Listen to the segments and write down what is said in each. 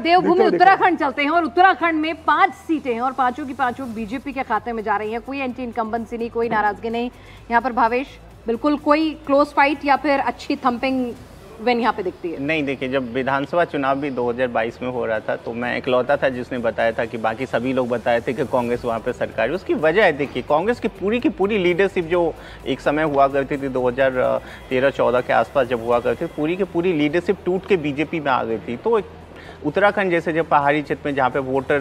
देवभूमि उत्तराखंड चलते हैं और उत्तराखंड में 5 सीटें हैं और पांचों की पांचों बीजेपी के खाते में जा रही हैं। कोई एंटी इनकम्बेंसी नहीं, कोई नाराजगी नहीं। यहाँ पर भावेश, बिल्कुल कोई क्लोज फाइट या फिर अच्छी थंपिंग विन यहाँ पे दिखती है? नहीं, देखिए, जब विधानसभा चुनाव भी 2022 में हो रहा था तो मैं इकलौता था जिसने बताया था कि बाकी सभी लोग बताए थे कि कांग्रेस वहाँ पे सरकार है। उसकी वजह है, देखिए, कांग्रेस की पूरी लीडरशिप जो एक समय हुआ करती थी 2013-14 के आसपास जब हुआ करती थी, पूरी की पूरी लीडरशिप टूट के बीजेपी में आ गई थी। तो उत्तराखंड जैसे जो पहाड़ी क्षेत्र में जहाँ पे वोटर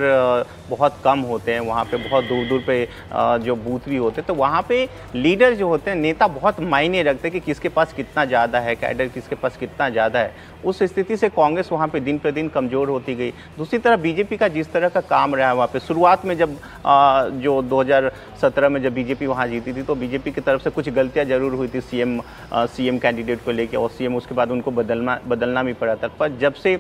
बहुत कम होते हैं, वहाँ पे बहुत दूर दूर पे जो बूथ भी होते हैं, तो वहाँ पे लीडर जो होते हैं, नेता बहुत मायने रखते हैं कि किसके पास कितना ज़्यादा है, कैडर किसके पास कितना ज़्यादा है। उस स्थिति से कांग्रेस वहाँ पे दिन पर दिन कमज़ोर होती गई। दूसरी तरफ बीजेपी का जिस तरह का काम रहा है वहाँ पे, शुरुआत में जब जो 2017 में जब बीजेपी वहाँ जीती थी तो बीजेपी की तरफ से कुछ गलतियाँ जरूर हुई थी सीएम कैंडिडेट को लेकर, और सीएम उसके बाद उनको बदलना भी पड़ा था। पर जब से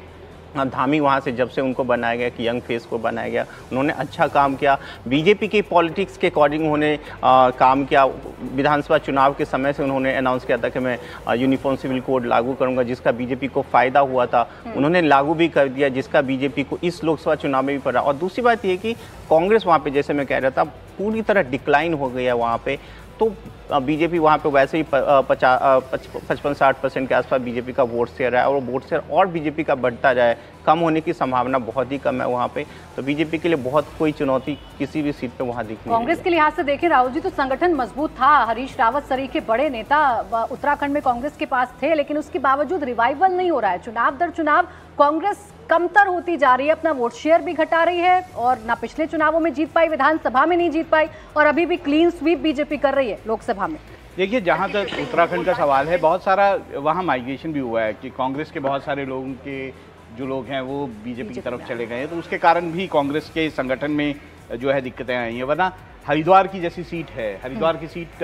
धामी वहाँ से जब से उनको बनाया गया कि यंग फेस को बनाया गया, उन्होंने अच्छा काम किया। बीजेपी की पॉलिटिक्स के अकॉर्डिंग उन्होंने काम किया। विधानसभा चुनाव के समय से उन्होंने अनाउंस किया था कि मैं यूनिफॉर्म सिविल कोड लागू करूंगा, जिसका बीजेपी को फ़ायदा हुआ था। उन्होंने लागू भी कर दिया, जिसका बीजेपी को इस लोकसभा चुनाव में भी पड़ा। और दूसरी बात ये कि कांग्रेस वहाँ पर, जैसे मैं कह रहा था, पूरी तरह डिक्लाइन हो गया वहाँ पर। तो बीजेपी वहाँ पे वैसे ही 55-60% के आसपास बीजेपी का वोट शेयर है, और वो वोट शेयर और बीजेपी का बढ़ता जाए, कम होने की संभावना बहुत ही कम है वहाँ पे। तो बीजेपी के लिए बहुत कोई चुनौती किसी भी सीट पे वहाँ दिख नहीं। कांग्रेस के लिहाज से देखें राहुल जी, तो संगठन मजबूत था। हरीश रावत सरीखे बड़े नेता उत्तराखंड में कांग्रेस के पास थे, लेकिन उसके बावजूद रिवाइवल नहीं हो रहा है। चुनाव दर चुनाव कांग्रेस कमतर होती जा रही है, अपना वोट शेयर भी घटा रही है, और ना पिछले चुनावों में जीत पाई, विधानसभा में नहीं जीत पाई, और अभी भी क्लीन स्वीप बीजेपी कर रही है लोकसभा में। देखिए, जहाँ तक उत्तराखंड का सवाल है, बहुत सारा वहाँ माइग्रेशन भी हुआ है कि कांग्रेस के बहुत सारे लोगों के जो लोग हैं वो बीजेपी की तरफ चले गए हैं, तो उसके कारण भी कांग्रेस के संगठन में जो है दिक्कतें आई हैं। वरना हरिद्वार की जैसी सीट है, हरिद्वार की सीट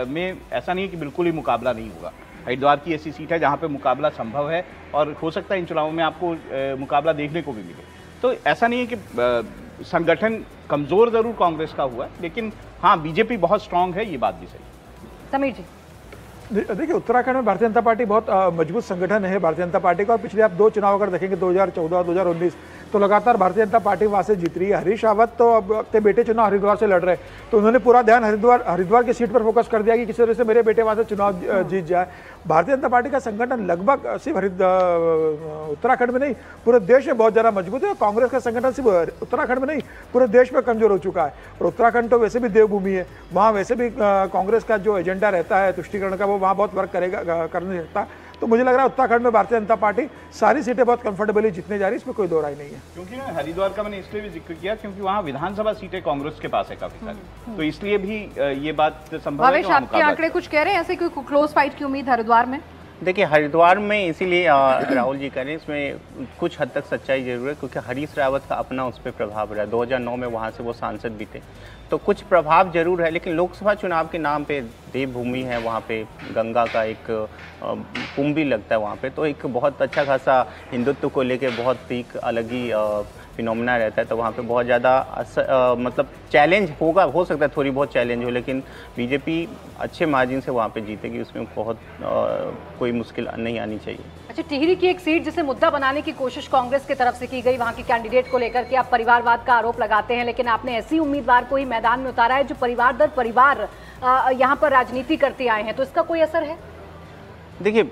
में ऐसा नहीं है कि बिल्कुल ही मुकाबला नहीं होगा। हरिद्वार की ऐसी सीट है जहाँ पे मुकाबला संभव है, और हो सकता है इन चुनावों में आपको मुकाबला देखने को भी मिले। तो ऐसा नहीं है कि संगठन कमज़ोर ज़रूर कांग्रेस का हुआ, लेकिन हाँ, बीजेपी बहुत स्ट्रांग है, ये बात भी सही। समीर जी, देखिए, उत्तराखंड में भारतीय जनता पार्टी बहुत मजबूत संगठन है भारतीय जनता पार्टी का। और पिछले आप 2 चुनाव अगर देखेंगे 2014 और 2019, तो लगातार भारतीय जनता पार्टी वहाँ से जीत रही है। हरीश रावत तो अब अपने बेटे चुनाव हरिद्वार से लड़ रहे हैं, तो उन्होंने पूरा ध्यान हरिद्वार की सीट पर फोकस कर दिया कि किस तरह से मेरे बेटे वहाँ से चुनाव जीत जाए। भारतीय जनता पार्टी का संगठन लगभग सिर्फ उत्तराखंड में नहीं, पूरे देश में बहुत ज़्यादा मजबूत है। कांग्रेस का संगठन सिर्फ उत्तराखंड में नहीं, पूरे देश में कमजोर हो चुका है। और उत्तराखंड तो वैसे भी देवभूमि है, वहाँ वैसे भी कांग्रेस का जो एजेंडा रहता है तुष्टिकरण का, वो वहाँ बहुत वर्क कर नहीं सकता। तो मुझे लग रहा है उत्तराखंड में भारतीय जनता पार्टी सारी सीटें बहुत कंफर्टेबली जीतने जा रही है, इसमें कोई दो राय नहीं है। क्योंकि हरिद्वार का मैंने इसलिए भी जिक्र किया क्योंकि वहाँ विधानसभा सीटें कांग्रेस के पास है काफी सारी, तो इसलिए भी ये बात संभव है। आपके आंकड़े कुछ कह रहे हैं ऐसे, कोई क्लोज फाइट की उम्मीद हरिद्वार में? देखिए, हरिद्वार में इसीलिए राहुल जी कह रहे हैं, इसमें कुछ हद तक सच्चाई जरूर है, क्योंकि हरीश रावत का अपना उस पर प्रभाव रहा। 2009 में वहाँ से वो सांसद भी थे, तो कुछ प्रभाव जरूर है। लेकिन लोकसभा चुनाव के नाम पे देवभूमि है, वहाँ पे गंगा का एक कुंभ भी लगता है वहाँ पे, तो एक बहुत अच्छा खासा हिंदुत्व को लेकर बहुत एक अलग ही फिनोमिना रहता है। तो वहाँ पे बहुत ज़्यादा मतलब चैलेंज होगा, हो सकता है थोड़ी बहुत चैलेंज हो, लेकिन बीजेपी अच्छे मार्जिन से वहाँ पे जीतेगी, उसमें बहुत कोई मुश्किल नहीं आनी चाहिए। अच्छा, टिहरी की एक सीट जिसे मुद्दा बनाने की कोशिश कांग्रेस की तरफ से की गई, वहाँ के कैंडिडेट को लेकर के आप परिवारवाद का आरोप लगाते हैं, लेकिन आपने ऐसी उम्मीदवार को ही मैदान में उतारा है जो परिवार दर परिवार यहाँ पर राजनीति करते आए हैं, तो इसका कोई असर है? देखिए,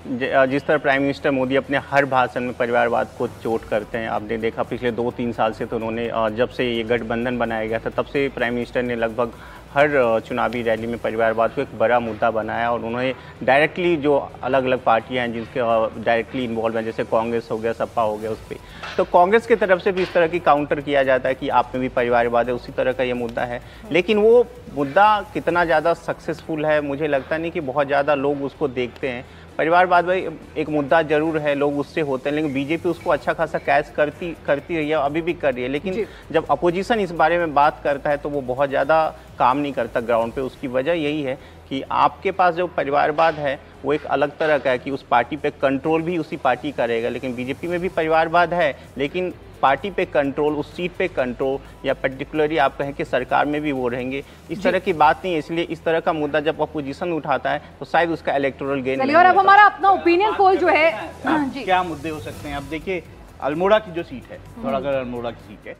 जिस तरह प्राइम मिनिस्टर मोदी अपने हर भाषण में परिवारवाद को चोट करते हैं, आपने देखा पिछले 2-3 साल से, तो उन्होंने जब से ये गठबंधन बनाया गया था तब से प्राइम मिनिस्टर ने लगभग हर चुनावी रैली में परिवारवाद को एक बड़ा मुद्दा बनाया, और उन्होंने डायरेक्टली जो अलग अलग पार्टियां हैं जिनके डायरेक्टली इन्वॉल्व हैं, जैसे कांग्रेस हो गया, सपा हो गया, उस पर तो कांग्रेस की तरफ से भी इस तरह की काउंटर किया जाता है कि आप में भी परिवारवाद है, उसी तरह का ये मुद्दा है। लेकिन वो मुद्दा कितना ज़्यादा सक्सेसफुल है, मुझे लगता नहीं कि बहुत ज़्यादा लोग उसको देखते हैं। परिवारवाद भाई एक मुद्दा जरूर है, लोग उससे होते हैं, लेकिन बीजेपी उसको अच्छा खासा कैच करती रही है, अभी भी कर रही है। लेकिन जब अपोजिशन इस बारे में बात करता है तो वो बहुत ज़्यादा काम नहीं करता ग्राउंड पे। उसकी वजह यही है कि आपके पास जो परिवारवाद है वो एक अलग तरह का है कि उस पार्टी पे कंट्रोल भी उसी पार्टी का रहेगा। लेकिन बीजेपी में भी परिवारवाद है, लेकिन पार्टी पे कंट्रोल, उस सीट पे कंट्रोल, या पर्टिकुलरली आप कहें कि सरकार में भी वो रहेंगे, इस तरह की बात नहीं है। इसलिए इस तरह का मुद्दा जब अपोजिशन उठाता है तो शायद उसका इलेक्टोरल गेन। और अब हमारा अपना ओपिनियन पोल जो है, क्या मुद्दे हो सकते हैं? अब देखिए, अल्मोड़ा की जो सीट है, पिथौरागढ़ अल्मोड़ा की सीट है,